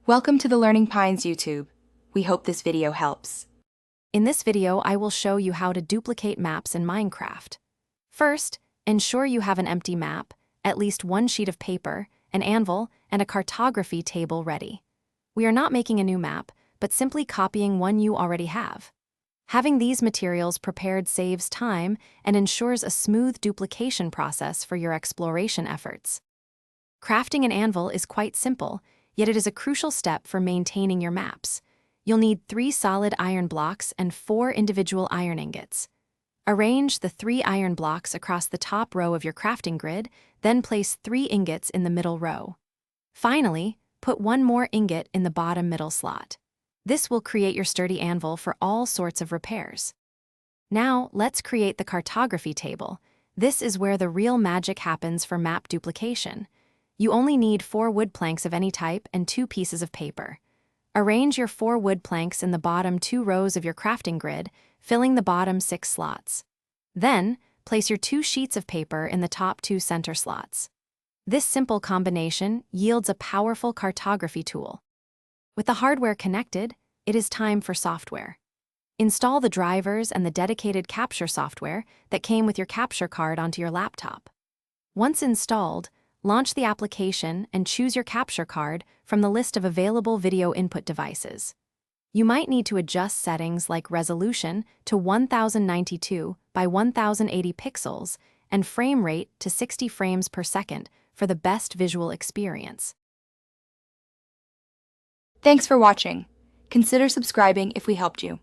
Welcome to the Learning Pines YouTube. We hope this video helps. In this video, I will show you how to duplicate maps in Minecraft. First, ensure you have an empty map, at least one sheet of paper, an anvil, and a cartography table ready. We are not making a new map, but simply copying one you already have. Having these materials prepared saves time and ensures a smooth duplication process for your exploration efforts. Crafting an anvil is quite simple, yet it is a crucial step for maintaining your maps. You'll need 3 solid iron blocks and 4 individual iron ingots. Arrange the 3 iron blocks across the top row of your crafting grid, then place 3 ingots in the middle row. Finally, put 1 more ingot in the bottom middle slot. This will create your sturdy anvil for all sorts of repairs. Now, let's create the cartography table. This is where the real magic happens for map duplication. You only need 4 wood planks of any type and 2 pieces of paper. Arrange your 4 wood planks in the bottom 2 rows of your crafting grid, filling the bottom 6 slots. Then, place your 2 sheets of paper in the top 2 center slots. This simple combination yields a powerful cartography tool. With the hardware connected, it is time for software. Install the drivers and the dedicated capture software that came with your capture card onto your laptop. Once installed, launch the application and choose your capture card from the list of available video input devices. You might need to adjust settings like resolution to 1092 by 1080 pixels and frame rate to 60 frames per second for the best visual experience. Thanks for watching. Consider subscribing if we helped you.